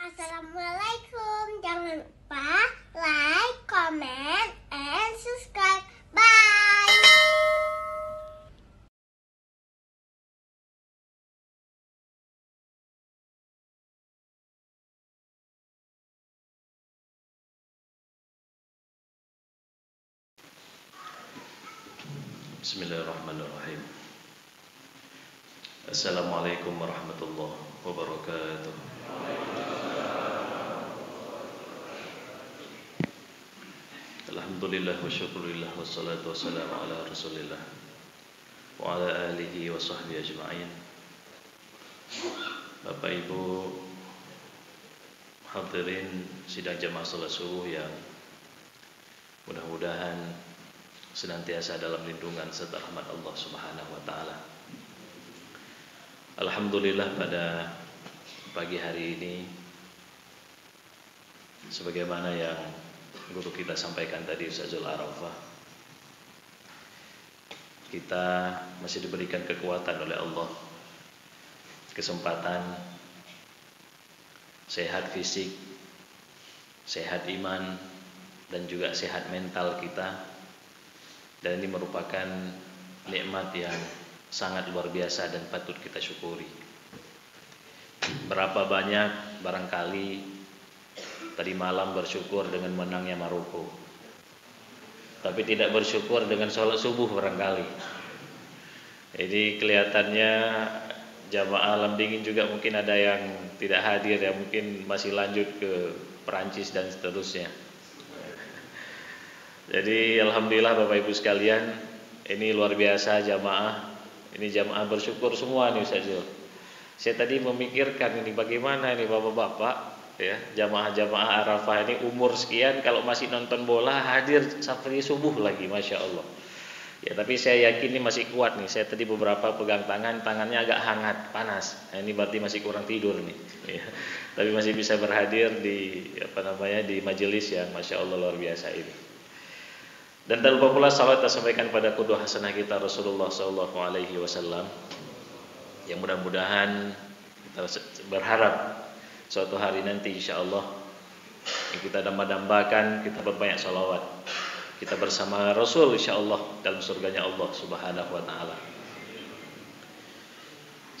Assalamualaikum. Jangan lupa like, comment, and subscribe. Bye. Bismillahirrahmanirrahim. Assalamualaikum warahmatullahi wabarakatuh. Alhamdulillah wa syukurillah wassalatu wassalamu ala rasulillah wa ala alihi wa sahbihi ajma'in. Bapak Ibu hadirin sidang jamaah salat subuh yang mudah-mudahan senantiasa dalam lindungan serta rahmat Allah Subhanahu wa taala. Alhamdulillah pada pagi hari ini sebagaimana yang guru kita sampaikan tadi, Ustazul Arafah, kita masih diberikan kekuatan oleh Allah, kesempatan sehat fisik, sehat iman, dan juga sehat mental kita. Dan ini merupakan nikmat yang sangat luar biasa dan patut kita syukuri. Berapa banyak barangkali tadi malam bersyukur dengan menangnya Maroko, tapi tidak bersyukur dengan sholat subuh barangkali. Jadi kelihatannya jamaah Alam Dingin juga mungkin ada yang tidak hadir, yang mungkin masih lanjut ke Perancis dan seterusnya. Jadi alhamdulillah Bapak Ibu sekalian, ini luar biasa jamaah. Ini jamaah bersyukur semua nih Ustaz Zul. Saya tadi memikirkan ini bagaimana ini Bapak-bapak ya, jamaah-jamaah Arafah ini umur sekian kalau masih nonton bola hadir sampai subuh lagi, Masya Allah. Ya tapi saya yakin ini masih kuat nih. Saya tadi beberapa pegang tangannya agak hangat, panas. Nah, ini berarti masih kurang tidur nih. Ya. Tapi masih bisa berhadir di di majelis yang Masya Allah luar biasa ini. Dan tak lupa pula salawat kita sampaikan pada qudwah hasanah kita Rasulullah SAW, yang mudah-mudahan kita berharap suatu hari nanti insya Allah kita dambakan kita berbanyak salawat, kita bersama Rasul insya Allah dalam surganya Allah Subhanahu wa taala.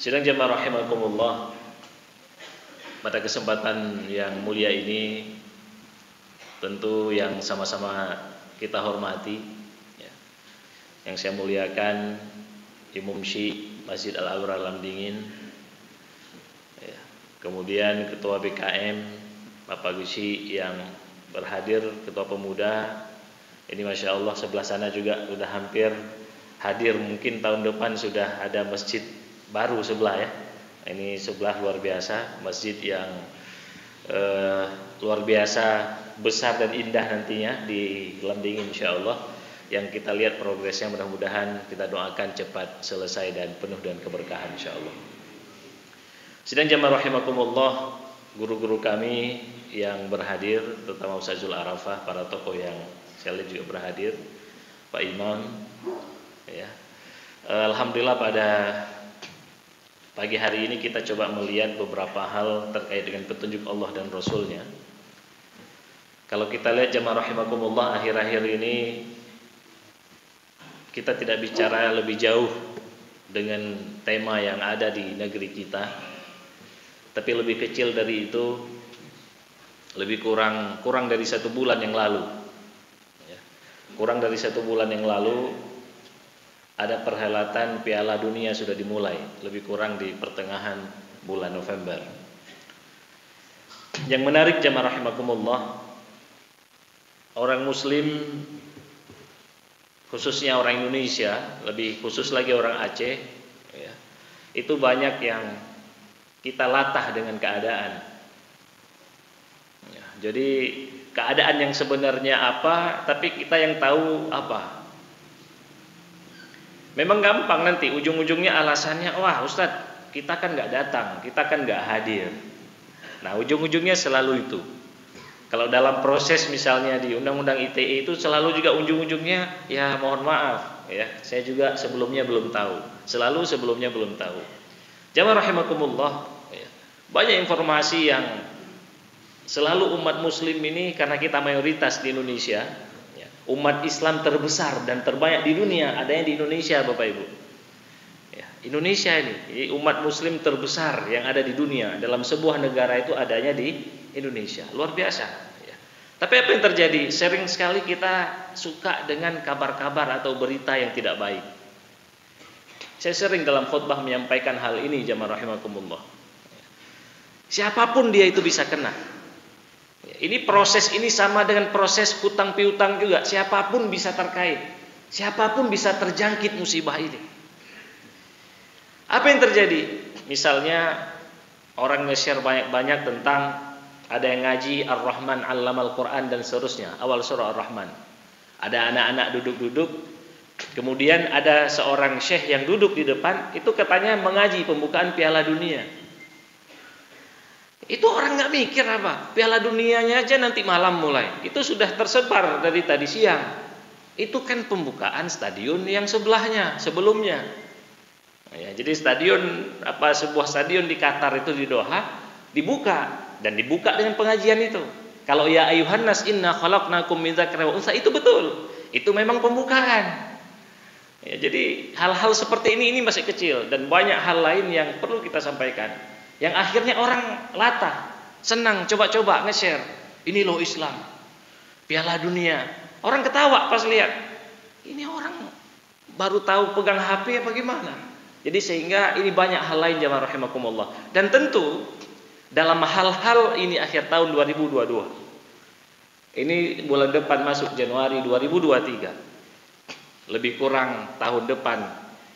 Sidang jamaah rahimakumullah, pada kesempatan yang mulia ini tentu yang sama-sama kita hormati ya, yang saya muliakan Imam Syi Masjid Al-Abrar Alam Dingin ya, kemudian Ketua BKM Bapak Gusi yang berhadir, Ketua Pemuda ini Masya Allah, sebelah sana juga sudah hampir hadir, mungkin tahun depan sudah ada masjid baru sebelah ya. Ini sebelah luar biasa, masjid yang luar biasa besar dan indah nantinya di Alam Dingin insyaallah, yang kita lihat progresnya, mudah-mudahan kita doakan cepat selesai dan penuh dengan keberkahan insyaallah. Sidang jamaah rahimakumullah, guru-guru kami yang berhadir, terutama Ustazul Arafah, para tokoh yang saya lihat juga berhadir, Pak Imam ya. Alhamdulillah pada pagi hari ini kita coba melihat beberapa hal terkait dengan petunjuk Allah dan Rasulnya. Kalau kita lihat jamaah rahimakumullah, akhir-akhir ini kita tidak bicara lebih jauh dengan tema yang ada di negeri kita, tapi lebih kecil dari itu, lebih kurang dari 1 bulan yang lalu ya. Kurang dari 1 bulan yang lalu ada perhelatan Piala Dunia sudah dimulai, lebih kurang di pertengahan bulan November. Yang menarik jamaah rahimakumullah, orang Muslim, khususnya orang Indonesia, lebih khusus lagi orang Aceh ya, itu banyak yang kita latah dengan keadaan ya, jadi keadaan yang sebenarnya apa, tapi kita yang tahu apa. Memang gampang nanti ujung-ujungnya alasannya, wah Ustadz kita kan gak datang, kita kan gak hadir. Nah ujung-ujungnya selalu itu. Kalau dalam proses misalnya di Undang-Undang ITE itu selalu juga ujung-ujungnya, ya mohon maaf ya, saya juga sebelumnya belum tahu. Selalu sebelumnya belum tahu. Jamaah rahimakumullah ya, banyak informasi yang Selalu umat muslim ini, karena kita mayoritas di Indonesia, ya, umat Islam terbesar dan terbanyak di dunia adanya di Indonesia, Bapak Ibu. Ya, Indonesia ini umat muslim terbesar yang ada di dunia. Dalam sebuah negara itu adanya di Indonesia. Luar biasa, ya. Tapi apa yang terjadi? Sering sekali kita suka dengan kabar-kabar atau berita yang tidak baik. Saya sering dalam khutbah menyampaikan hal ini, jamaah rahimakumullah. Siapapun dia itu bisa kena. Ini proses ini sama dengan proses hutang piutang juga. Siapapun bisa terkait. Siapapun bisa terjangkit musibah ini. Apa yang terjadi? Misalnya orang nge-share banyak-banyak tentang ada yang ngaji Ar-Rahman 'Allamal Quran dan seterusnya, awal surah Ar-Rahman. Ada anak-anak duduk-duduk, kemudian ada seorang syekh yang duduk di depan, itu katanya mengaji pembukaan Piala Dunia. Itu orang nggak mikir apa, Piala Dunianya aja nanti malam mulai. Itu sudah tersebar dari tadi siang. Itu kan pembukaan stadion yang sebelahnya, sebelumnya. Ya, jadi sebuah stadion di Qatar itu di Doha dibuka dan dibuka dengan pengajian itu. Kalau ya ayuhan nas inna khalaqnakum min dzakarin wa unsa, itu betul. Itu memang pembukaan. Ya, jadi hal-hal seperti ini masih kecil dan banyak hal lain yang perlu kita sampaikan. Yang akhirnya orang latah, senang, coba-coba nge-share. Ini loh Islam, Piala Dunia. Orang ketawa pas lihat. Ini orang baru tahu pegang HP apa gimana. Jadi sehingga ini banyak hal lain, jamaah rahimakumullah. Dan tentu dalam hal-hal ini akhir tahun 2022. Ini bulan depan masuk Januari 2023. Lebih kurang tahun depan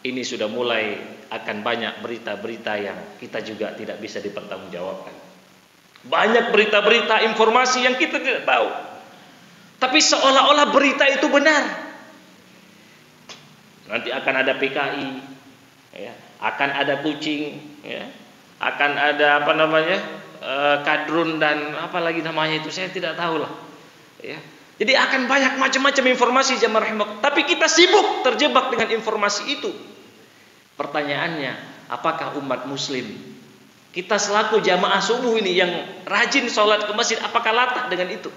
ini sudah mulai akan banyak berita-berita yang kita juga tidak bisa dipertanggungjawabkan. Banyak berita-berita, informasi yang kita tidak tahu. Tapi seolah-olah berita itu benar. Nanti akan ada PKI, ya, akan ada kucing, ya, akan ada kadrun dan apa lagi namanya itu, saya tidak tahu lah. Ya. Jadi akan banyak macam-macam informasi, jamaah rahimakumullah. Tapi kita sibuk terjebak dengan informasi itu. Pertanyaannya, apakah umat muslim, kita selaku jamaah subuh ini yang rajin sholat ke masjid, apakah latah dengan itu?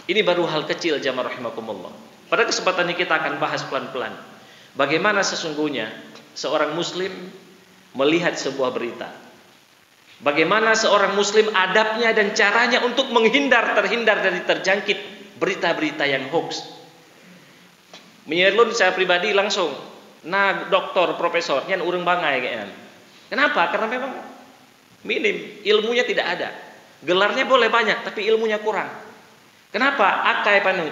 Ini baru hal kecil, jamaah rahimakumullah. Pada kesempatan ini kita akan bahas pelan-pelan bagaimana sesungguhnya seorang muslim melihat sebuah berita. Bagaimana seorang muslim adabnya dan caranya untuk terhindar dari terjangkit berita-berita yang hoax. Menyelun saya pribadi langsung, nah doktor, profesor, nyan urang bangai kayaknya. Kenapa? Karena memang minim, ilmunya tidak ada. Gelarnya boleh banyak, tapi ilmunya kurang. Kenapa? Akai panu.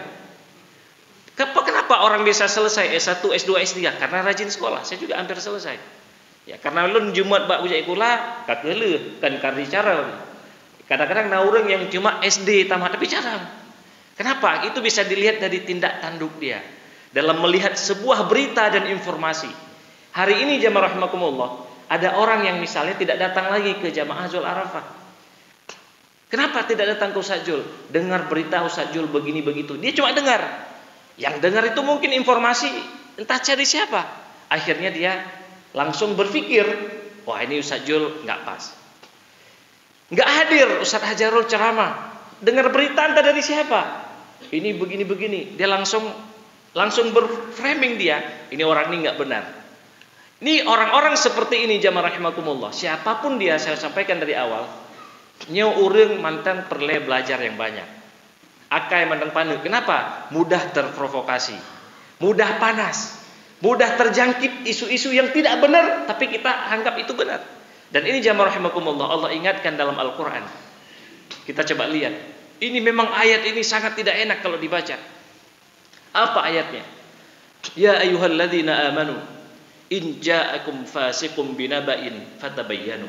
Kenapa orang bisa selesai S1, S2, S3? Karena rajin sekolah. Saya juga hampir selesai. Ya, karena lun Jumat bak ujak ikula, kakele kan kardi cara. Kadang-kadang naureng yang cuma SD tamat tapi jarang. Kenapa? Itu bisa dilihat dari tindak tanduk dia dalam melihat sebuah berita dan informasi. Hari ini jamaah rahimakumullah, ada orang yang misalnya tidak datang lagi ke jamaah Zul Arafah. Kenapa tidak datang ke Ustaz Jul? Dengar berita Ustaz Jul begini begitu. Dia cuma dengar. Yang dengar itu mungkin informasi entah cari siapa. Akhirnya dia langsung berpikir, wah ini Ustaz Jul nggak pas. Nggak hadir Ustaz Hajarul ceramah. Dengar berita entah dari siapa. Ini begini-begini. Dia langsung berframing dia. Ini orang ini nggak benar. Ini orang-orang seperti ini jamaah rahimakumullah. Siapapun dia, saya sampaikan dari awal. Nyo urang mantan perle belajar yang banyak. Akai mandang panu. Kenapa? Mudah terprovokasi. Mudah panas. Mudah terjangkit isu-isu yang tidak benar, tapi kita anggap itu benar. Dan ini jamaah rahimakumullah, Allah ingatkan dalam Al-Quran. Kita coba lihat. Ini memang ayat ini sangat tidak enak kalau dibaca. Apa ayatnya? Ya ayyuhalladzina amanu in ja'akum fasiqun binaba'in fatabayyanu.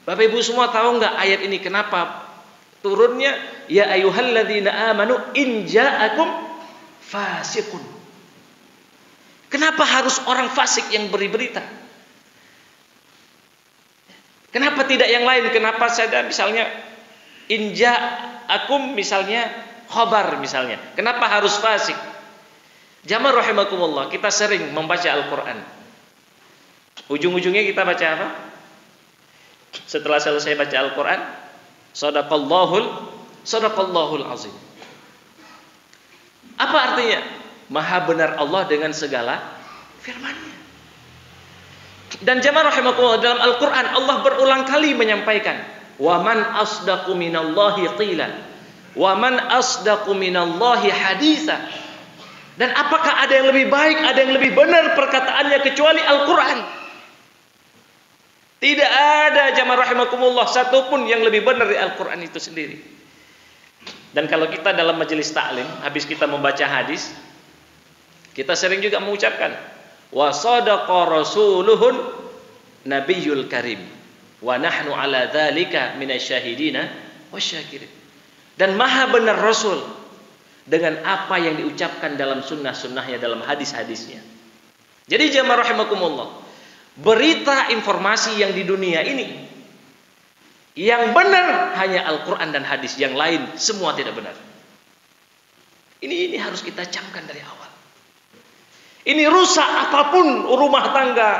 Bapak Ibu semua tahu enggak ayat ini kenapa turunnya? Ya ayyuhalladzina amanu in ja'akum fasiqun. Kenapa harus orang fasik yang beri berita? Kenapa tidak yang lain? Kenapa saya misalnya in ja'akum misalnya khabar misalnya. Kenapa harus fasik? Jamaah rahimakumullah, kita sering membaca Al-Quran. Ujung-ujungnya kita baca apa? Setelah selesai baca Al-Quran, Sadaqallahul azim. Apa artinya? Maha benar Allah dengan segala firman-Nya. Dan jamaah rahimakumullah, dalam Al-Quran Allah berulang kali menyampaikan, wa man asdaqu minallahi qila, wa man asdaqu minallahi haditha. Dan apakah ada yang lebih baik, ada yang lebih benar perkataannya kecuali Al-Quran? Tidak ada jamaah rahimakumullah satupun yang lebih benar dari Al-Quran itu sendiri. Dan kalau kita dalam majelis taklim, habis kita membaca hadis, kita sering juga mengucapkan, wa sadaqa rasuluhun nabiyyul karim, wa nahnu ala dzalika minasyahidina wasyakirin. Dan maha benar Rasul dengan apa yang diucapkan dalam sunnah-sunnahnya, dalam hadis-hadisnya. Jadi jamaah rahimakumullah, berita informasi yang di dunia ini yang benar hanya Al-Quran dan hadis, yang lain semua tidak benar. Ini harus kita camkan dari awal. Ini rusak apapun rumah tangga,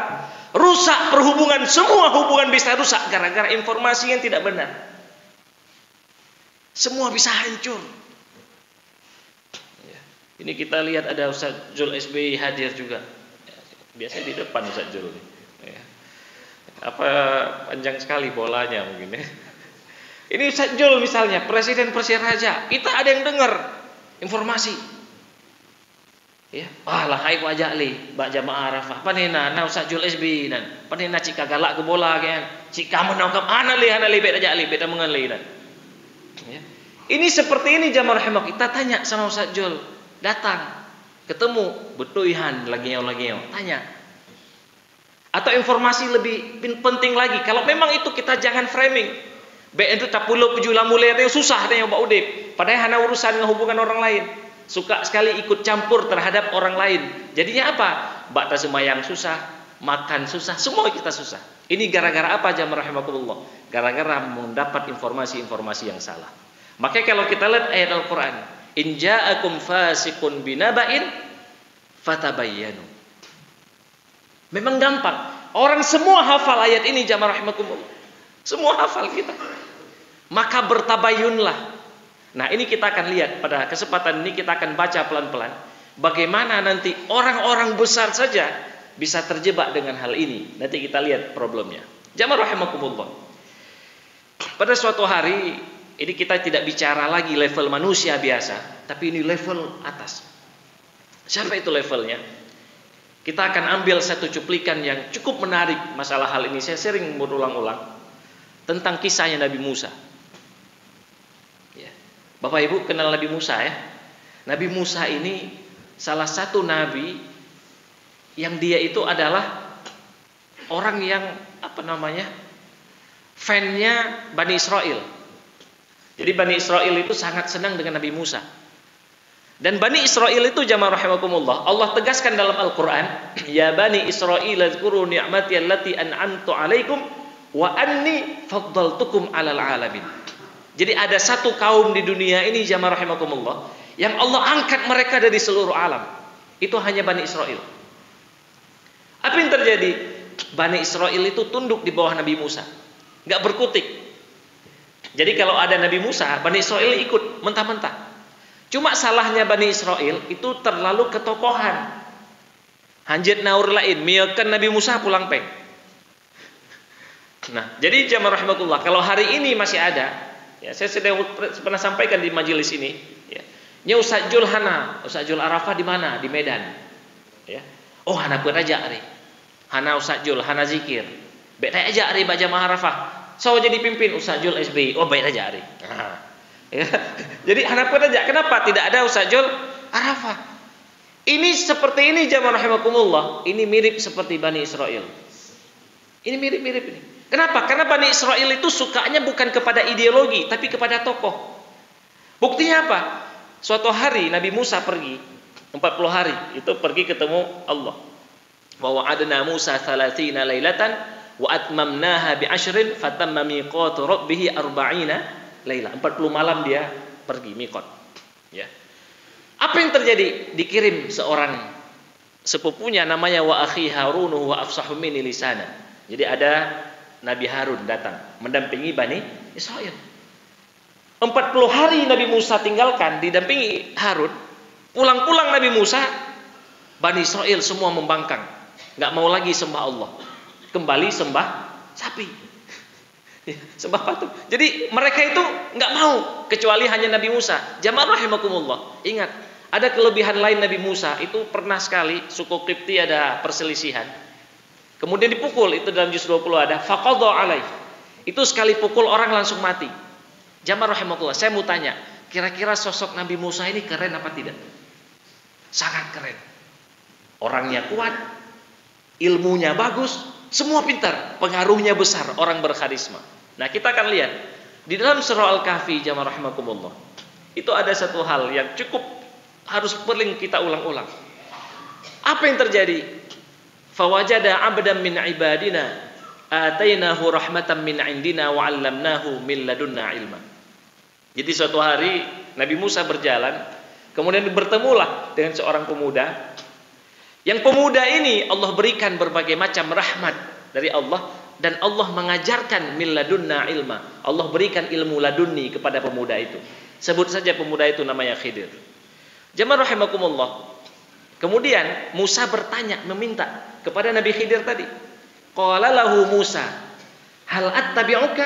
rusak perhubungan, semua hubungan bisa rusak gara-gara informasi yang tidak benar. Semua bisa hancur. Ini kita lihat ada Ustaz Jul SBY hadir juga. Biasanya di depan Ustaz Jul. Apa panjang sekali bolanya mungkin ya. Ini Ustaz Jul misalnya, Presiden Persiraja, kita ada yang dengar informasi. Ya, lah hai wajak li, bak jamaah Arafah. Panena na Ustaz Jul SBY nan. Panena cik galak ke bola kan. Cik kamu nak ana li bet aja li, bet mengan li nan. Ya. Ini seperti ini jamaah rahimah, kita tanya sama Ustaz Jul. Datang, ketemu, betuihan lagi yo, tanya. Atau informasi lebih penting lagi, kalau memang itu kita jangan framing. Be itu tapulo pujula mulai itu susah tanya Mbak Udip. Padahal hanya urusan hubungan orang lain. Suka sekali ikut campur terhadap orang lain. Jadinya apa? Mbak tak semayang susah, makan susah, semua kita susah. Ini gara-gara apa jamaah rahimakumullah? Gara-gara mendapat informasi-informasi yang salah. Makanya kalau kita lihat ayat Al-Quran, in ja'akum fasiqun binaba'in fatabayyanu. Memang gampang. Orang semua hafal ayat ini jamaah rahimakumullah. Semua hafal kita. Maka bertabayunlah. Nah, ini kita akan lihat pada kesempatan ini, kita akan baca pelan-pelan bagaimana nanti orang-orang besar saja bisa terjebak dengan hal ini. Nanti kita lihat problemnya. Jamaah rahimakumullah. Pada suatu hari ini kita tidak bicara lagi level manusia biasa, tapi ini level atas. Siapa itu levelnya? Kita akan ambil satu cuplikan yang cukup menarik masalah hal ini. Saya sering berulang-ulang tentang kisahnya Nabi Musa. Ya. Bapak Ibu kenal Nabi Musa ya? Nabi Musa ini salah satu nabi yang dia itu adalah orang yang fan-nya Bani Israel. Jadi Bani Israel itu sangat senang dengan Nabi Musa. Dan Bani Israel itu jamaah rahimakumullah, Allah tegaskan dalam Al-Quran, ya Bani Israel azkuru ni'mati allati an'amtu alaikum wa anni faddaltukum alal alamin. Jadi ada satu kaum di dunia ini jamaah rahimakumullah yang Allah angkat mereka dari seluruh alam. Itu hanya Bani Israel. Apa yang terjadi? Bani Israel itu tunduk di bawah Nabi Musa, nggak berkutik. Jadi kalau ada Nabi Musa, Bani Israel ikut mentah-mentah. Cuma salahnya Bani Israel itu terlalu ketokohan. Hanjit naur lain, miyakan Nabi Musa pulang peng. Nah, jadi jamaah rahimakumullah, kalau hari ini masih ada, ya saya sudah pernah sampaikan di majelis ini, ya. Nya Ustaz Jul Arafah di mana? Di Medan. Ya. Oh, hana pun aja ari. Hana Ustaz Jul, hana zikir. Baik aja ari baca jamaah Arafah. So jadi pimpin Ustaz Jul SBY. Oh, baik aja ari. Ya. Jadi hanapan aja. Kenapa tidak ada Ustaz Jul Arafah? Ini seperti ini jamaah rahimakumullah. Ini mirip seperti Bani Israel. Ini mirip-mirip ini. Kenapa? Karena Bani Israel itu sukanya bukan kepada ideologi, tapi kepada tokoh. Buktinya apa? Suatu hari Nabi Musa pergi 40 hari itu pergi ketemu Allah. Wa wa'adna Musa 30 lailatan wa atmamnaha bi 'ashrin fatamma miqatu rabbih 40 Laila, 40 malam dia pergi miqat. Ya. Apa yang terjadi? Dikirim seorang sepupunya namanya wa akhi Harun wa afsahu minni lisana. Jadi ada Nabi Harun datang mendampingi Bani Israel. 40 hari Nabi Musa tinggalkan didampingi Harun. Pulang-pulang Nabi Musa, Bani Israel semua membangkang, nggak mau lagi sembah Allah, kembali sembah sapi, sembah patung. Jadi mereka itu nggak mau, kecuali hanya Nabi Musa. Jamaah rahimakumullah, ingat, ada kelebihan lain Nabi Musa. Itu pernah sekali suku Qibti ada perselisihan, kemudian dipukul. Itu dalam juz 20 ada faqadha alaih. Itu sekali pukul orang langsung mati. Jamaah rahimakumullah, saya mau tanya, kira-kira sosok Nabi Musa ini keren apa tidak? Sangat keren. Orangnya kuat, ilmunya bagus, semua pintar, pengaruhnya besar, orang berkarisma. Nah, kita akan lihat di dalam surah Al-Kahfi, jamaah rahimakumullah, itu ada satu hal yang cukup harus perlu kita ulang-ulang. Apa yang terjadi? Fawajada 'abdan min ibadina atainahu rahmatan min indina wa 'allamnahu min ladunna ilma. Jadi suatu hari Nabi Musa berjalan, kemudian bertemulah dengan seorang pemuda. Yang pemuda ini Allah berikan berbagai macam rahmat dari Allah, dan Allah mengajarkan min ladunna ilma. Allah berikan ilmu laduni kepada pemuda itu. Sebut saja pemuda itu namanya Khidir. Jamaah rahimakumullah. Kemudian Musa bertanya, meminta kepada Nabi Khidir tadi. Qala lahu Musa, hal attabi'uka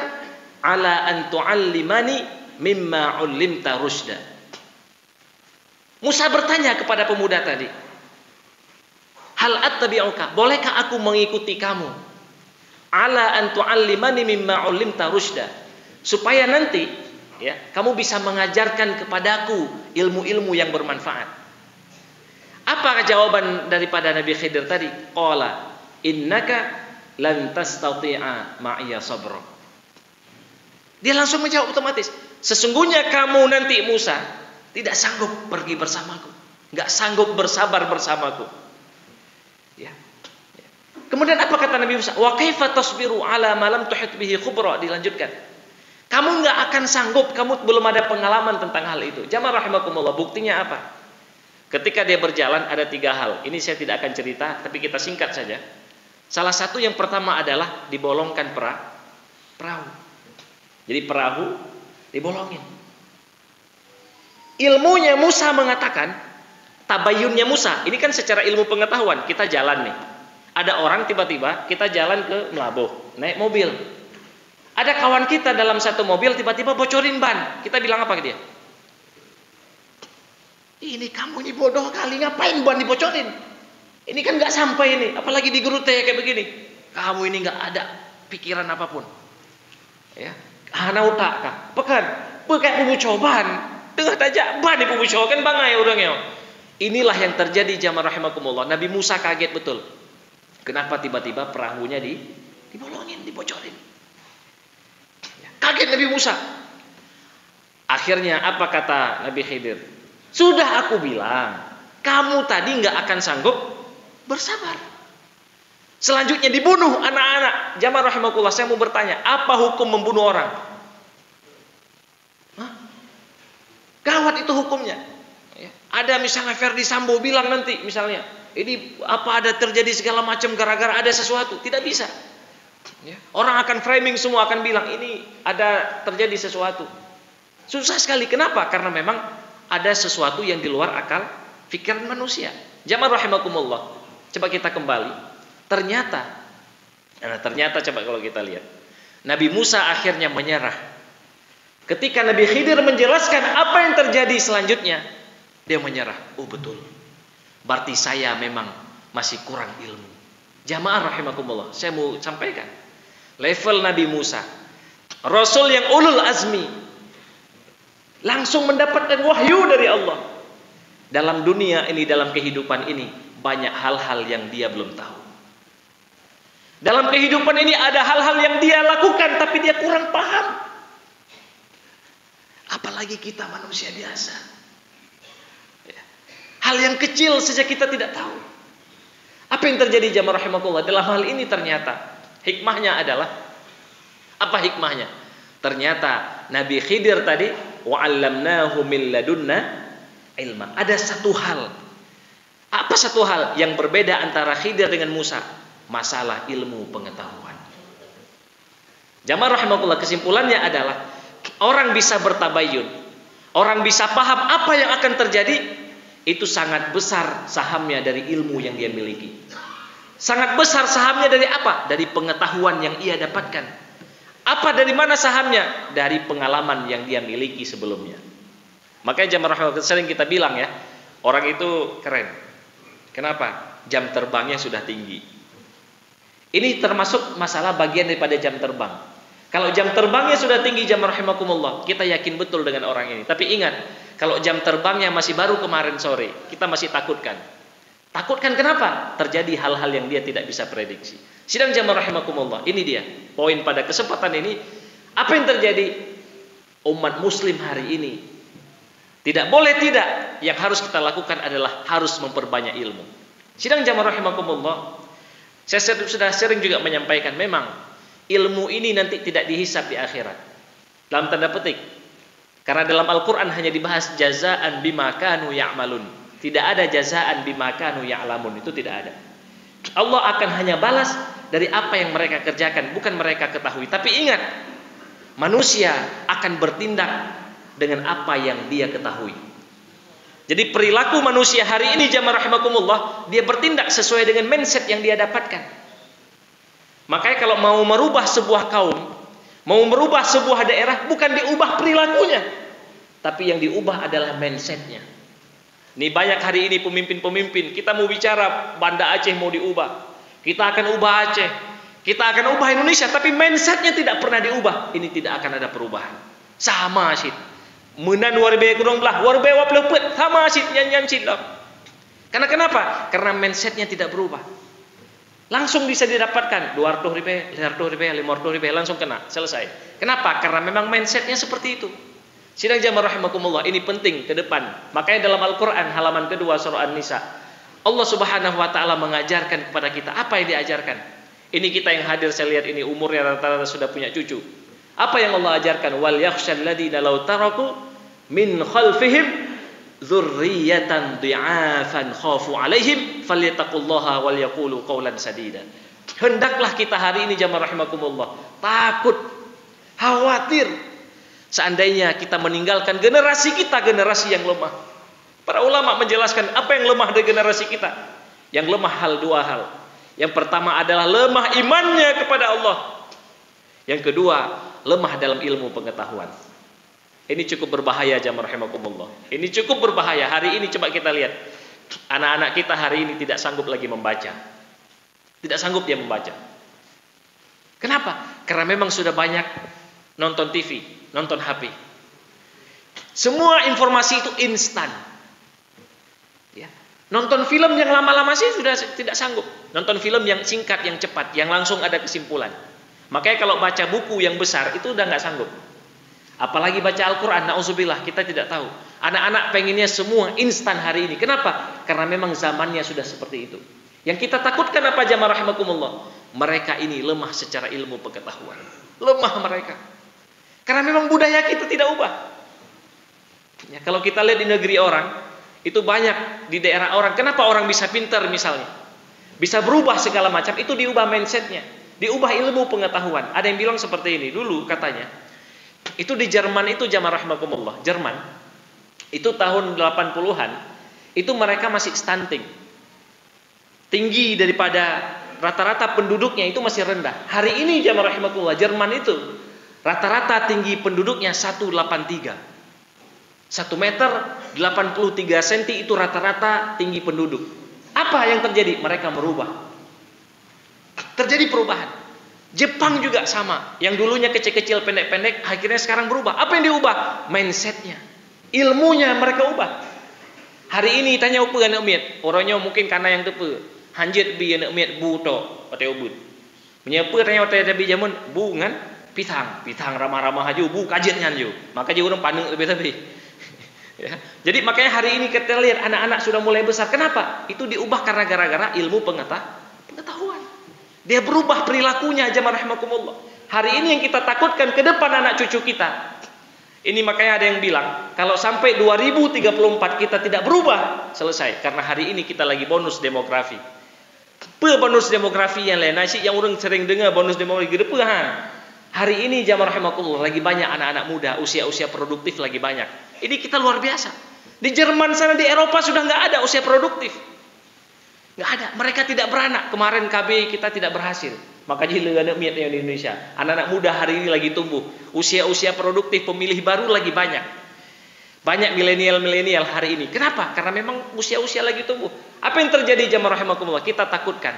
ala an tu'allimani mimma 'ullimta rusyda. Musa bertanya kepada pemuda tadi, hal attabi'uka, bolehkah aku mengikuti kamu? Ala an tu'allimani mimma 'ullimta rusyda, supaya nanti ya kamu bisa mengajarkan kepadaku ilmu-ilmu yang bermanfaat. Apa jawaban daripada Nabi Khidir tadi? Qala innaka lan tastati'a ma'iya sabra. Dia langsung menjawab otomatis, sesungguhnya kamu nanti Musa tidak sanggup pergi bersamaku, nggak sanggup bersabar bersamaku. Ya. Kemudian apa kata Nabi Musa? Wa kaifa tasbiru ala ma lam tuhit bihi khubra. Dilanjutkan, kamu nggak akan sanggup, kamu belum ada pengalaman tentang hal itu. Jamaah rahimakumullah, buktinya apa? Ketika dia berjalan ada 3 hal. Ini saya tidak akan cerita, tapi kita singkat saja. Salah satu yang pertama adalah dibolongkan perahu. Jadi perahu dibolongin. Ilmunya Musa mengatakan, tabayunnya Musa, ini kan secara ilmu pengetahuan, kita jalan nih. Ada orang tiba-tiba kita jalan ke Melabuh, naik mobil. Ada kawan kita dalam satu mobil tiba-tiba bocorin ban. Kita bilang apa ke dia? Ini kamu ini bodoh kali, ngapain ban dibocorin? Ini kan nggak sampai ini, apalagi digerute kayak begini. Kamu ini nggak ada pikiran apapun. Ya, hanauta kah? Pekan pupu coban. Dengar aja ban di pupu coban kan bangai orangnya. Inilah yang terjadi jamaah rahimakumullah. Nabi Musa kaget betul. Kenapa tiba-tiba perahunya dibolongin, dibocorin? Ya, kaget Nabi Musa. Akhirnya apa kata Nabi Khidir? Sudah aku bilang, kamu tadi nggak akan sanggup bersabar. Selanjutnya dibunuh anak-anak. Jamaah rahimakumullah, saya mau bertanya, apa hukum membunuh orang? Hah? Gawat itu hukumnya. Ya. Ada misalnya Ferdi Sambo bilang nanti misalnya, ini apa ada terjadi segala macam gara-gara ada sesuatu. Tidak bisa. Ya. Orang akan framing semua, akan bilang ini ada terjadi sesuatu. Susah sekali. Kenapa? Karena memang ada sesuatu yang di luar akal pikiran manusia. Jamaah rahimakumullah, coba kita kembali. Ternyata coba kalau kita lihat, Nabi Musa akhirnya menyerah. Ketika Nabi Khidir menjelaskan apa yang terjadi selanjutnya, dia menyerah. Oh betul, berarti saya memang masih kurang ilmu. Jamaah rahimakumullah, saya mau sampaikan level Nabi Musa, Rasul yang ulul azmi, langsung mendapatkan wahyu dari Allah. Dalam dunia ini, dalam kehidupan ini, banyak hal-hal yang dia belum tahu. Dalam kehidupan ini ada hal-hal yang dia lakukan tapi dia kurang paham. Apalagi kita manusia biasa. Hal yang kecil saja kita tidak tahu. Apa yang terjadi jamaah rahimakumullah? Dalam hal ini ternyata hikmahnya adalah, apa hikmahnya? Ternyata Nabi Khidir tadi, wa'allamnahu min ladunna ilma. Ada satu hal. Apa satu hal yang berbeda antara Khidir dengan Musa? Masalah ilmu pengetahuan. Jamaah rahimakumullah, kesimpulannya adalah orang bisa bertabayun, orang bisa paham apa yang akan terjadi, itu sangat besar sahamnya dari ilmu yang dia miliki. Sangat besar sahamnya dari apa? Dari pengetahuan yang ia dapatkan. Apa dari mana sahamnya? Dari pengalaman yang dia miliki sebelumnya. Makanya jamaah rahimakumullah, sering kita bilang ya, orang itu keren. Kenapa? Jam terbangnya sudah tinggi. Ini termasuk masalah bagian daripada jam terbang. Kalau jam terbangnya sudah tinggi jamaah rahimakumullah, kita yakin betul dengan orang ini. Tapi ingat, kalau jam terbangnya masih baru kemarin sore, kita masih takutkan. Takutkan kenapa? Terjadi hal-hal yang dia tidak bisa prediksi. Sidang jamaah rahimakumullah, ini dia poin pada kesempatan ini. Apa yang terjadi? Umat muslim hari ini tidak boleh tidak, yang harus kita lakukan adalah harus memperbanyak ilmu. Sidang jamaah rahimakumullah, saya sudah sering juga menyampaikan, memang ilmu ini nanti tidak dihisab di akhirat. Dalam tanda petik. Karena dalam Al-Quran hanya dibahas jazaan bima kanu ya'malun. Tidak ada jazaan bima kanu ya'lamun, itu tidak ada. Allah akan hanya balas dari apa yang mereka kerjakan, bukan mereka ketahui. Tapi ingat, manusia akan bertindak dengan apa yang dia ketahui. Jadi perilaku manusia hari ini jamaah rahimakumullah, dia bertindak sesuai dengan mindset yang dia dapatkan. Makanya kalau mau merubah sebuah kaum, mau merubah sebuah daerah, bukan diubah perilakunya, tapi yang diubah adalah mindsetnya. Ini banyak hari ini pemimpin-pemimpin, kita mau bicara Banda Aceh mau diubah, kita akan ubah Aceh, kita akan ubah Indonesia, tapi mindsetnya tidak pernah diubah. Ini tidak akan ada perubahan. Sama sih. Menan warbe kurang belah, warbe waplepet, sama sih nyanyian cilap. Karena kenapa? Karena mindsetnya tidak berubah. Langsung bisa didapatkan 200 ribu, 500 ribu, langsung kena, selesai. Kenapa? Karena memang mindsetnya seperti itu. Sidang jamaah rahimakumullah, ini penting ke depan. Makanya dalam Al-Quran halaman kedua surah An-Nisa, Allah subhanahu wa ta'ala mengajarkan kepada kita. Apa yang diajarkan? Ini kita yang hadir, saya lihat ini umurnya rata-rata sudah punya cucu. Apa yang Allah ajarkan? Wal yakhshal ladina law taraku min khalfihim dzurriyyatan dhi'afan khafu 'alaihim falyattaqullaha wal yaqulu qawlan sadida. Hendaklah kita hari ini jamaah rahimakumullah takut, khawatir seandainya kita meninggalkan generasi kita, generasi yang lemah. Para ulama menjelaskan apa yang lemah dari generasi kita. Yang lemah dua hal. Yang pertama adalah lemah imannya kepada Allah. Yang kedua, lemah dalam ilmu pengetahuan. Ini cukup berbahaya jamaah rahimakumullah. Ini cukup berbahaya. Hari ini coba kita lihat. Anak-anak kita hari ini tidak sanggup lagi membaca. Tidak sanggup dia membaca. Kenapa? Karena memang sudah banyak nonton TV, nonton HP. Semua informasi itu instan. Ya. Nonton film yang lama-lama sih sudah tidak sanggup. Nonton film yang singkat, yang cepat, yang langsung ada kesimpulan. Makanya kalau baca buku yang besar itu udah nggak sanggup. Apalagi baca Al-Quran, na'udzubillah, kita tidak tahu. Anak-anak pengennya semua instan hari ini. Kenapa? Karena memang zamannya sudah seperti itu. Yang kita takutkan apa jamaah rahimakumullah? Mereka ini lemah secara ilmu pengetahuan. Lemah mereka. Karena memang budaya kita tidak ubah. Ya, kalau kita lihat di negeri orang, itu banyak di daerah orang. Kenapa orang bisa pintar misalnya? Bisa berubah segala macam, itu diubah mindsetnya. Diubah ilmu pengetahuan. Ada yang bilang seperti ini. Dulu katanya, itu di Jerman itu jamaah rahimakumullah. Jerman, itu tahun 80-an, itu mereka masih stunting. Tinggi daripada rata-rata penduduknya itu masih rendah. Hari ini jamaah rahimakumullah, Jerman itu rata-rata tinggi penduduknya 183. 1 meter 83 cm itu rata-rata tinggi penduduk. Apa yang terjadi? Mereka merubah. Terjadi perubahan. Jepang juga sama. Yang dulunya kecil-kecil, pendek-pendek, akhirnya sekarang berubah. Apa yang diubah? Mindsetnya. Ilmunya mereka ubah. Hari ini tanya apa anak miat? Orangnya mungkin karena yang tepe. Hanjit bi anak miat bu to, patay ubud. Menyapa tanya patay tapi jamun bu ngan pitang ramah-ramah aja bu kajiannya aja. Maka dia orang pandang lebih-lebih. Ya. Jadi makanya hari ini kita lihat anak-anak sudah mulai besar. Kenapa? Itu diubah karena gara-gara ilmu pengetahuan. Dia berubah perilakunya jamaah rahimakumullah. Hari ini yang kita takutkan ke depan anak cucu kita. Ini makanya ada yang bilang, kalau sampai 2034 kita tidak berubah, selesai. Karena hari ini kita lagi bonus demografi. Bonus demografi yang lain, nasi yang orang sering dengar bonus demografi gede. Hari ini jamaah rahimakumullah lagi banyak anak-anak muda, usia-usia produktif lagi banyak. Ini kita luar biasa. Di Jerman sana, di Eropa sudah nggak ada usia produktif. Nggak ada. Mereka tidak beranak. Kemarin KB kita tidak berhasil. Makanya anak miat di Indonesia. Anak-anak muda hari ini lagi tumbuh. Usia-usia produktif, pemilih baru lagi banyak. Banyak milenial-milenial hari ini. Kenapa? Karena memang usia-usia lagi tumbuh. Apa yang terjadi jamaah rahimakumullah? Kita takutkan.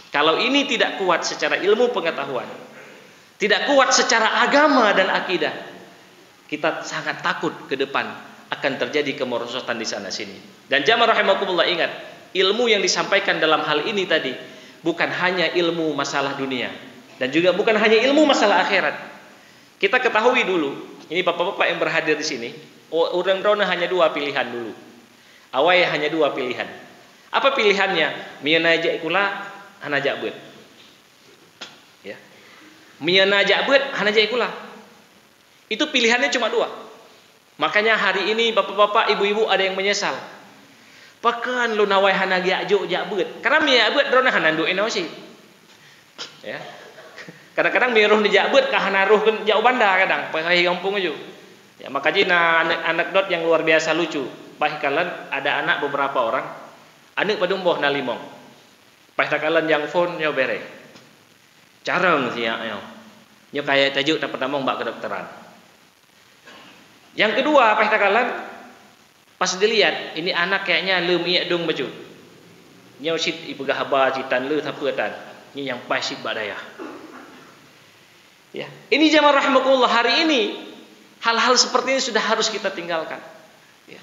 Kalau ini tidak kuat secara ilmu pengetahuan, tidak kuat secara agama dan akidah, kita sangat takut ke depan akan terjadi kemerosotan di sana sini. Dan jamaah rahimakumullah, ingat, ilmu yang disampaikan dalam hal ini tadi bukan hanya ilmu masalah dunia dan juga bukan hanya ilmu masalah akhirat. Kita ketahui dulu, ini bapak-bapak yang berhadir di sini, orang-orang hanya dua pilihan dulu. Awalnya hanya dua pilihan. Apa pilihannya? Mianajak kula, hanajak beut. Ya. Mianajak beut, hanajak kula. Itu pilihannya cuma dua. Makanya hari ini bapak-bapak, ibu-ibu ada yang menyesal. Pakan lu nawai hanajak jo jak beut. Karena mia beut drona hanandu enosi. Ya. Kadang-kadang miruh ni jak beut ka hanaruh jauh banda kadang, pakai kampung aja. Ya, makanya anekdot yang luar biasa lucu. Bahkan ada anak beberapa orang, anak padumboh na limong. Pahitakalan yang phone nyo bere. Careng siya nyo. Nyo kaya tajuk dapat namong mbak kedokteran. Yang kedua, pahitakalan pas dilihat ini anak kayaknya leu miak dong baju. Nyo sit ipegah haba citan leu tapuatan. Ini yang pasit badaya. Ya, ini jamaah rahimakumullah, hari ini hal-hal seperti ini sudah harus kita tinggalkan. Ya.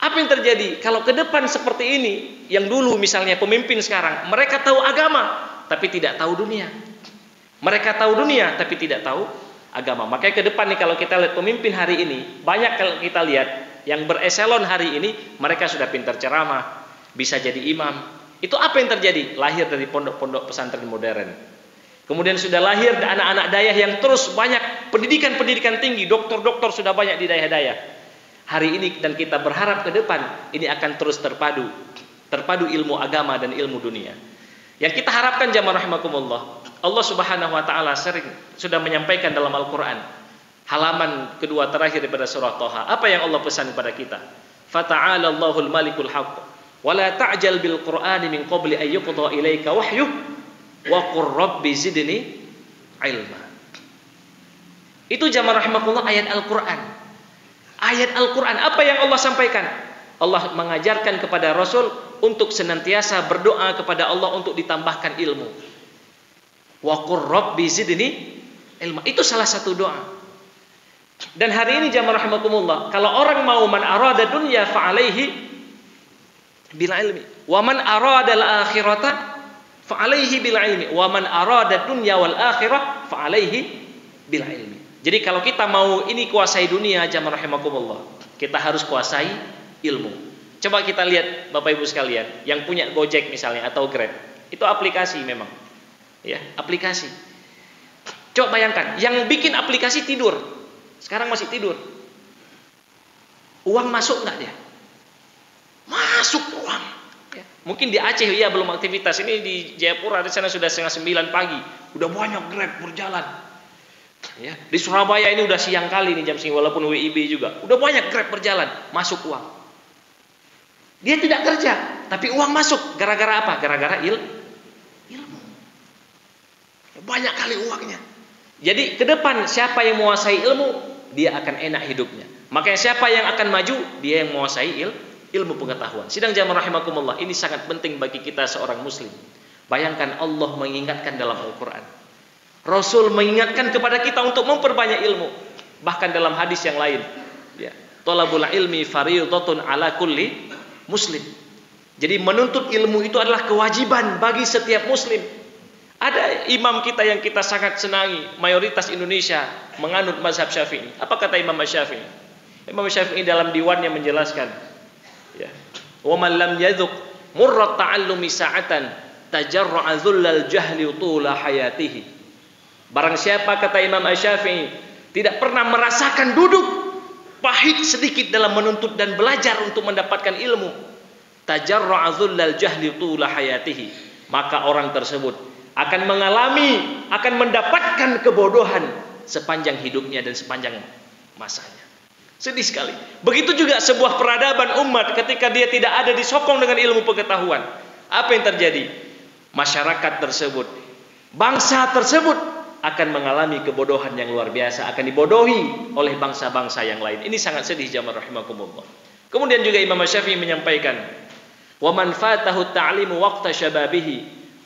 Apa yang terjadi kalau ke depan seperti ini? Yang dulu misalnya pemimpin sekarang, mereka tahu agama tapi tidak tahu dunia. Mereka tahu dunia tapi tidak tahu agama. Makanya ke depan nih kalau kita lihat pemimpin hari ini, banyak kalau kita lihat yang bereselon hari ini, mereka sudah pintar ceramah, bisa jadi imam. Itu apa yang terjadi? Lahir dari pondok-pondok pesantren modern. Kemudian sudah lahir anak-anak dayah yang terus banyak pendidikan-pendidikan tinggi, doktor-doktor sudah banyak di dayah-dayah. Hari ini dan kita berharap ke depan ini akan terus terpadu ilmu agama dan ilmu dunia. Yang kita harapkan jamaah rahimakumullah, Allah Subhanahu wa taala sering sudah menyampaikan dalam Al-Qur'an, halaman kedua terakhir daripada surah Thaha. Apa yang Allah pesan kepada kita? Fata'ala Allahul Malikul Haqq, wa la ta'jal bil Qur'ani min qabli an yuqda ilaika wahyuh. Wa qur rabbi zidni ilma. Itu jamaah rahimakumullah ayat Al-Qur'an. Ayat Al-Qur'an apa yang Allah sampaikan? Allah mengajarkan kepada Rasul untuk senantiasa berdoa kepada Allah untuk ditambahkan ilmu. Wa qur rabbi zidni ilma. Itu salah satu doa. Dan hari ini jamaah rahimakumullah, kalau orang mau man arada dunya fa alaihi bil ilmi, wa man arada al akhirata fa'alaihi bil ilmi wa man arada dunya wal akhirah fa'alaihi bil ilmi. Jadi kalau kita mau ini kuasai dunia jamaah rahimakumullah, kita harus kuasai ilmu. Coba kita lihat Bapak Ibu sekalian, yang punya Gojek misalnya atau Grab, itu aplikasi memang. Ya, aplikasi. Coba bayangkan, yang bikin aplikasi tidur. Sekarang masih tidur. Uang masuk enggak dia? Masuk uang. Ya. Mungkin di Aceh ya belum aktivitas. Ini di Jayapura di sana sudah 8:30 pagi, udah banyak Grab berjalan. Ya. Di Surabaya ini udah siang kali nih jam segini walaupun WIB juga. Udah banyak Grab berjalan, masuk uang. Dia tidak kerja, tapi uang masuk gara-gara apa? Gara-gara ilmu. Banyak kali uangnya. Jadi ke depan siapa yang menguasai ilmu, dia akan enak hidupnya. Makanya siapa yang akan maju, dia yang menguasai ilmu pengetahuan. Sidang jamaah rahimakumullah, ini sangat penting bagi kita seorang muslim. Bayangkan Allah mengingatkan dalam Al-Quran, Rasul mengingatkan kepada kita untuk memperbanyak ilmu. Bahkan dalam hadis yang lain, ya, thalabul ilmi fardhatun ala kulli muslim. Jadi menuntut ilmu itu adalah kewajiban bagi setiap muslim. Ada imam kita yang kita sangat senangi, mayoritas Indonesia menganut mazhab Syafi'i. Apa kata Imam Syafi'i? Imam Syafi'i dalam diwannya menjelaskan, ya, wa man lam yadhuq murrat ta'allumi sa'atan tajarra'a dhullal jahli tula hayatihi. Barang siapa, kata Imam Syafi'i, tidak pernah merasakan duduk pahit sedikit dalam menuntut dan belajar untuk mendapatkan ilmu, tajarra'a dhullal jahli tula hayatihi, maka orang tersebut akan mengalami, akan mendapatkan kebodohan sepanjang hidupnya dan sepanjang masanya. Sedih sekali. Begitu juga sebuah peradaban umat ketika dia tidak ada disokong dengan ilmu pengetahuan. Apa yang terjadi? Masyarakat tersebut, bangsa tersebut akan mengalami kebodohan yang luar biasa, akan dibodohi oleh bangsa-bangsa yang lain. Ini sangat sedih jamaah rahimakumullah. Kemudian juga Imam Syafi'i menyampaikan, "Wa man fatahu ta'limu waqta syababihi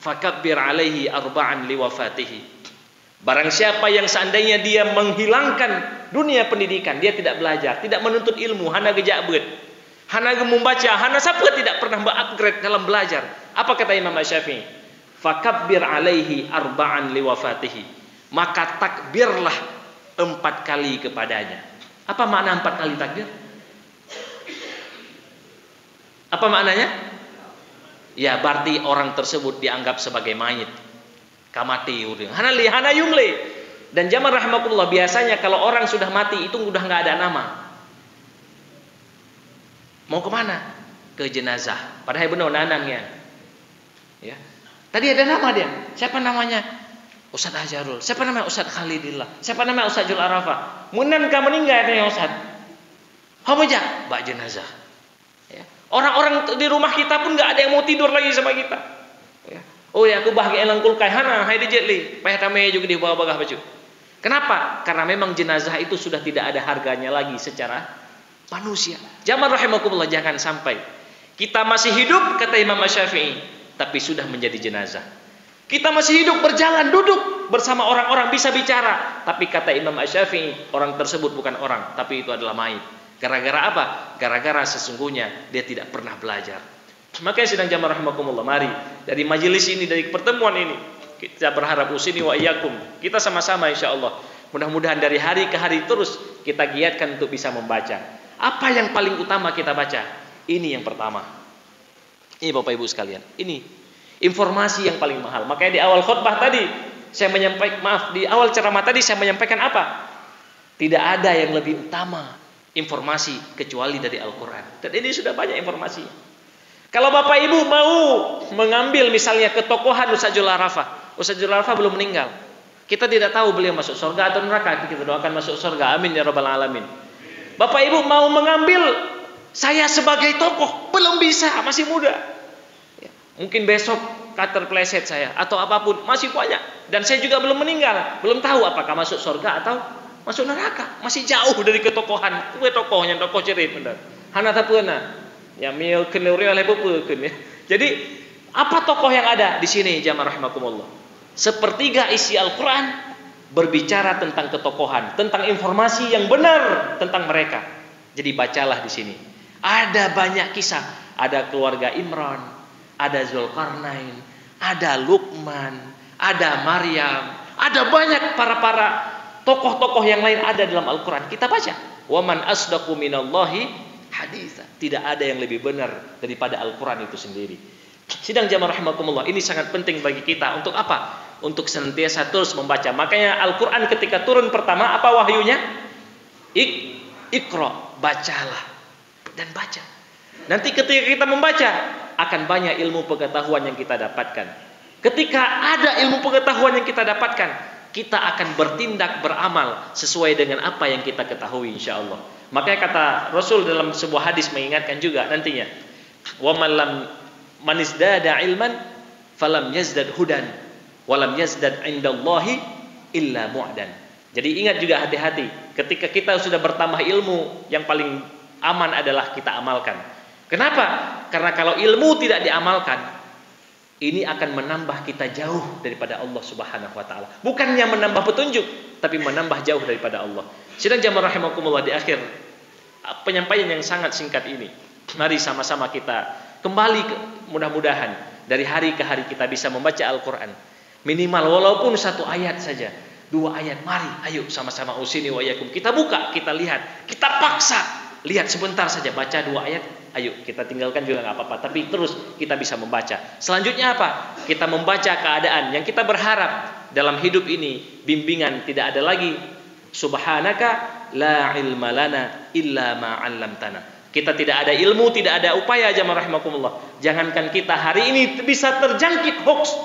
fakabbir 'alaihi arba'an liwafatihi." Barang siapa yang seandainya dia menghilangkan dunia pendidikan, dia tidak belajar, tidak menuntut ilmu, hana gejabet, hana membaca, hana siapa tidak pernah upgrade dalam belajar. Apa kata Imam Syafi'i? Fakabbir 'alaihi arba'an liwafatihi. Maka takbirlah 4 kali kepadanya. Apa makna 4 kali takbir? Apa maknanya? Ya, berarti orang tersebut dianggap sebagai mayit. Kamati udah. Hana yumle. Dan jamaah rahimakumullah, biasanya kalau orang sudah mati itu udah nggak ada nama. Mau kemana? Ke jenazah. Padahal benar nanangnya. Ya. Tadi ada nama dia. Siapa namanya? Ustadz Hajarul. Siapa namanya? Ustadz Khalidillah. Siapa namanya? Ustadz Jul Arafah. Munan ka meninggal ya Ustadz. Hamajak, bak jenazah. Ya. Orang-orang di rumah kita pun nggak ada yang mau tidur lagi sama kita. Ya. Oh ya, aku bahagia langkul kai hana hai dijetli. Payah tamai juga di bawah bagah baju. Kenapa? Karena memang jenazah itu sudah tidak ada harganya lagi secara manusia. Jamaah rahimakumullah, jangan sampai kita masih hidup kata Imam Syafi'i, tapi sudah menjadi jenazah. Kita masih hidup berjalan duduk bersama orang-orang bisa bicara, tapi kata Imam Syafi'i orang tersebut bukan orang, tapi itu adalah mayit. Gara-gara apa? Gara-gara sesungguhnya dia tidak pernah belajar. Makanya sidang jamaah rahimakumullah, mari dari majelis ini, dari pertemuan ini kita berharap usini wa iyyakum, kita sama-sama insyaallah mudah-mudahan dari hari ke hari terus kita giatkan untuk bisa membaca. Apa yang paling utama kita baca? Ini yang pertama. Ini Bapak Ibu sekalian, ini informasi yang paling mahal. Makanya di awal khutbah tadi saya menyampaikan, di awal ceramah tadi saya menyampaikan apa? Tidak ada yang lebih utama informasi kecuali dari Al-Quran. Dan ini sudah banyak informasi. Kalau Bapak Ibu mau mengambil misalnya ketokohan Ustadz Jul Arafah, Ustadz Jul Arafah belum meninggal. Kita tidak tahu beliau masuk surga atau neraka. Kita doakan masuk surga. Amin ya rabbal alamin. Bapak Ibu mau mengambil saya sebagai tokoh, belum bisa, masih muda. Ya, mungkin besok terpeleset saya atau apapun, masih banyak. Dan saya juga belum meninggal, belum tahu apakah masuk surga atau masuk neraka. Masih jauh dari ketokohan. Kue tokohnya tokoh cerit benar. Hana tapuna. Ya mil kenuri oleh buku ya. Jadi apa tokoh yang ada di sini jamaah rahimakumullah? Sepertiga isi Al-Qur'an berbicara tentang ketokohan, tentang informasi yang benar tentang mereka. Jadi bacalah di sini. Ada banyak kisah, ada keluarga Imran, ada Zulkarnain, ada Luqman, ada Maryam, ada banyak para tokoh-tokoh yang lain ada dalam Al-Qur'an. Kita baca. Wa man asdaqu minallahi haditha. Tidak ada yang lebih benar daripada Al-Quran itu sendiri. Sidang jamaah rahimakumullah, ini sangat penting bagi kita. Untuk apa? Untuk senantiasa terus membaca. Makanya Al-Quran ketika turun pertama, apa wahyunya? Iqra, bacalah. Dan baca. Nanti ketika kita membaca, akan banyak ilmu pengetahuan yang kita dapatkan. Ketika ada ilmu pengetahuan yang kita dapatkan, kita akan bertindak, beramal sesuai dengan apa yang kita ketahui insyaallah. Makanya kata Rasul dalam sebuah hadis mengingatkan juga nantinya, wa man izdada ilman falam yazdad hudan walam yazdad indallahi illa mu'dan. Jadi ingat juga hati-hati ketika kita sudah bertambah ilmu, yang paling aman adalah kita amalkan. Kenapa? Karena kalau ilmu tidak diamalkan, ini akan menambah kita jauh daripada Allah Subhanahu wa taala. Bukannya menambah petunjuk, tapi menambah jauh daripada Allah. Sidang jamaah rahimakumullah, di akhir penyampaian yang sangat singkat ini, mari sama-sama kita kembali mudah-mudahan dari hari ke hari kita bisa membaca Al-Qur'an. Minimal walaupun 1 ayat saja, 2 ayat, mari ayo sama-sama usini wa iyyakum. Kita buka, kita lihat, kita paksa lihat sebentar saja, baca 2 ayat. Ayo kita tinggalkan juga nggak apa-apa, tapi terus kita bisa membaca. Selanjutnya apa? Kita membaca keadaan yang kita berharap dalam hidup ini, bimbingan tidak ada lagi. Subhanaka la ilma lana illa ma 'allamtana. Kita tidak ada ilmu, tidak ada upaya jamaah rahimakumullah. Jangankan kita hari ini bisa terjangkit hoax.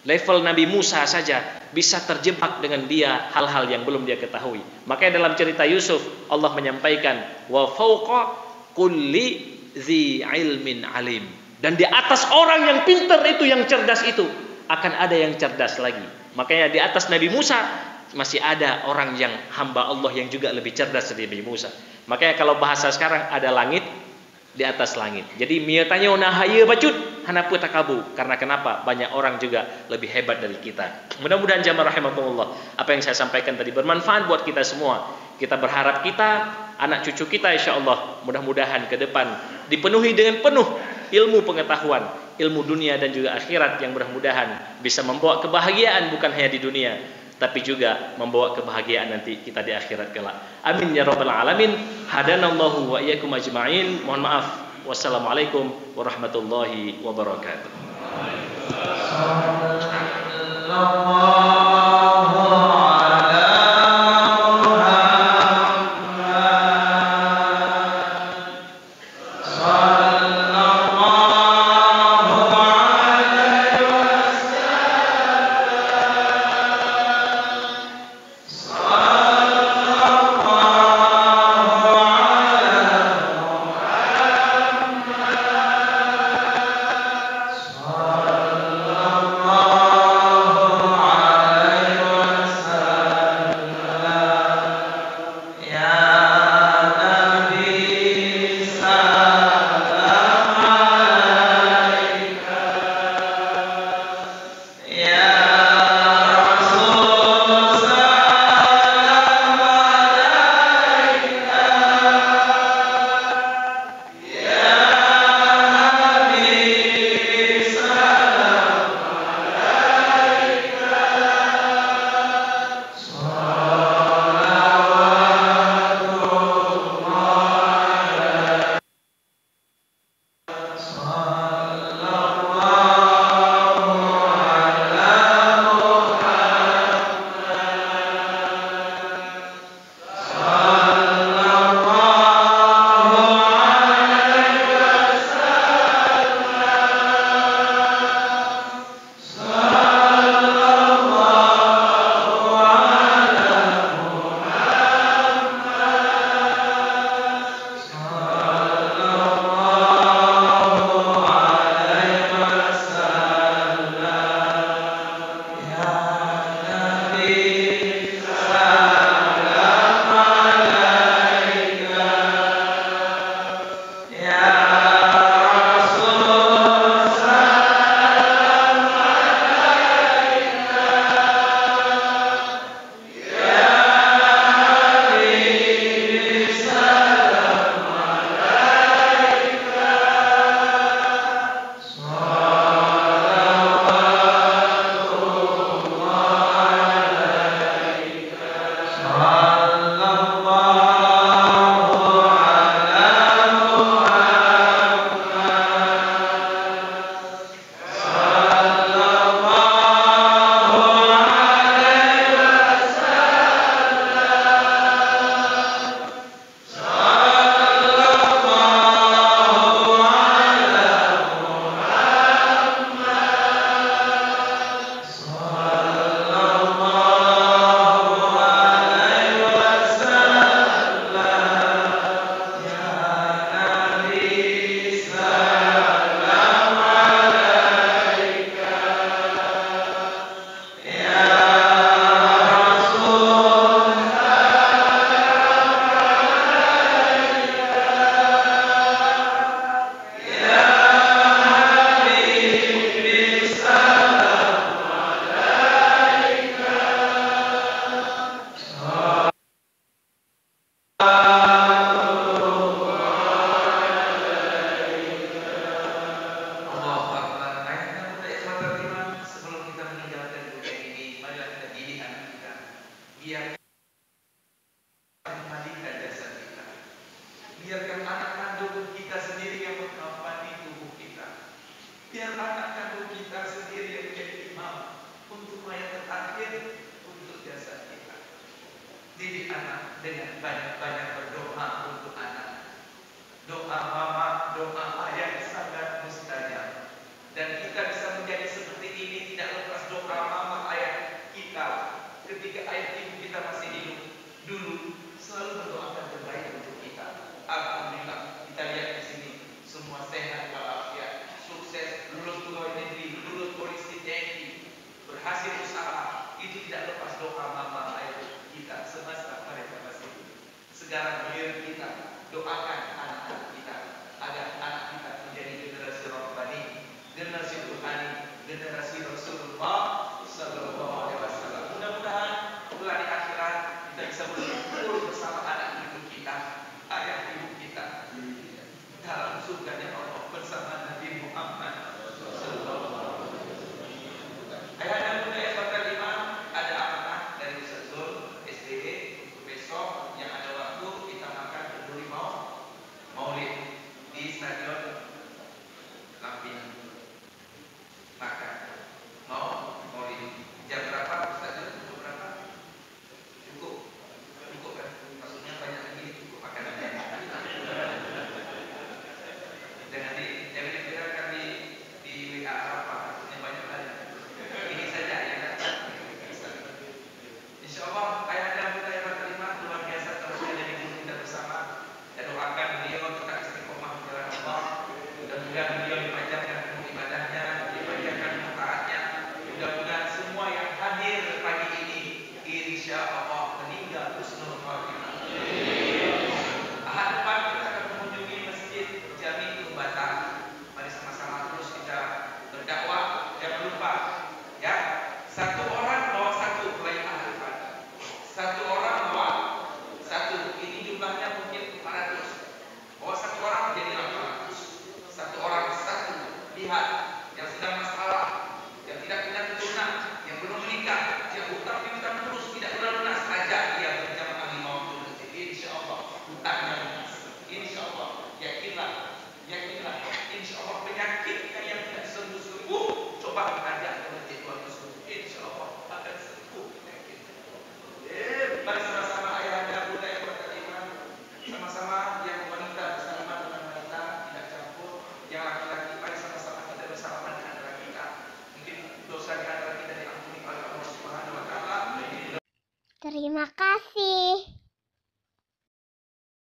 level Nabi Musa saja bisa terjebak dengan dia hal-hal yang belum dia ketahui. Makanya dalam cerita Yusuf Allah menyampaikan wa fauqa kulli dzi ilmin alim. Dan di atas orang yang pintar itu, yang cerdas itu, akan ada yang cerdas lagi. Makanya di atas Nabi Musa masih ada orang yang hamba Allah yang juga lebih cerdas dari Nabi Musa. Makanya kalau bahasa sekarang ada langit di atas langit. Jadi miatanya nahaya bacut hanapu takabu. Karena kenapa? Banyak orang juga lebih hebat dari kita. Mudah-mudahan jamaah rahimakumullah, apa yang saya sampaikan tadi bermanfaat buat kita semua. Kita berharap kita, anak cucu kita insyaallah mudah-mudahan ke depan dipenuhi dengan penuh ilmu pengetahuan, ilmu dunia dan juga akhirat yang mudah-mudahan bisa membawa kebahagiaan bukan hanya di dunia, tapi juga membawa kebahagiaan nanti kita di akhirat kelak. Amin ya rabbal alamin. Hadanallahu wa iyyakum ajma'in. Mohon maaf. Wassalamualaikum warahmatullahi wabarakatuh. Dan kita bisa menjadi seperti ini tidak lepas doa. berkumpul bersama anak ibu kita, ayah ibu kita dalam surganya Allah bersama Nabi Muhammad sallallahu alaihi wasallam. Ayah bunda yang berterima, ada amanah dari Ustaz Zul SDW untuk besok yang ada waktu kita makan kenduri maulid di Stadion Lampin. Makan maulid jam berapa Ustaz Zul? Jam berapa? Cukup kan? Maksudnya banyak lagi cukup makanannya. Jangan dikirakan di WA apa, maksudnya banyak lagi. Ini saja ya kan? Insya Allah ayah dan bunda yang berterima luar biasa terusnya dari guru kita bersama. Dan doakan beliau tetap istiqomah di jalan Allah. Mudah-mudahan beliau dipanjangkan umur ibadahnya, dipanjangkan taatnya. Mudah-mudahan semua yang hadir pagi ini insya Allah meninggal husnul khatimah. Ahad depan kita akan mengunjungi Masjid Jami Tumbata. Mari sama-sama terus kita berdakwah. Jangan lupa ya, satu orang bawa satu baik ahad depan. Satu orang bawa satu. Ini jumlahnya mungkin 400. Bawa satu orang jadi 800. Satu orang satu. Lihat yang sedang masalah, yang tidak punya keturunan, yang belum menikah, yang hutang piutang terus tidak lunas, ajak dia berjamaah 5 waktu masjid. Insya Allah hutangnya lunas. Insya Allah yakinlah, insya Allah penyakitnya yang tidak sembuh-sembuh, coba ajak ke masjid waktu subuh. Insya Allah akan sembuh penyakitnya. Mari sama-sama ayah dan bunda yang beriman, sama-sama yang wanita bersama dengan wanita tidak campur, yang laki-laki mari sama-sama kita bersalaman di antara kita. Mungkin dosa di antara kita diampuni oleh Allah Subhanahu wa taala. Terima kasih.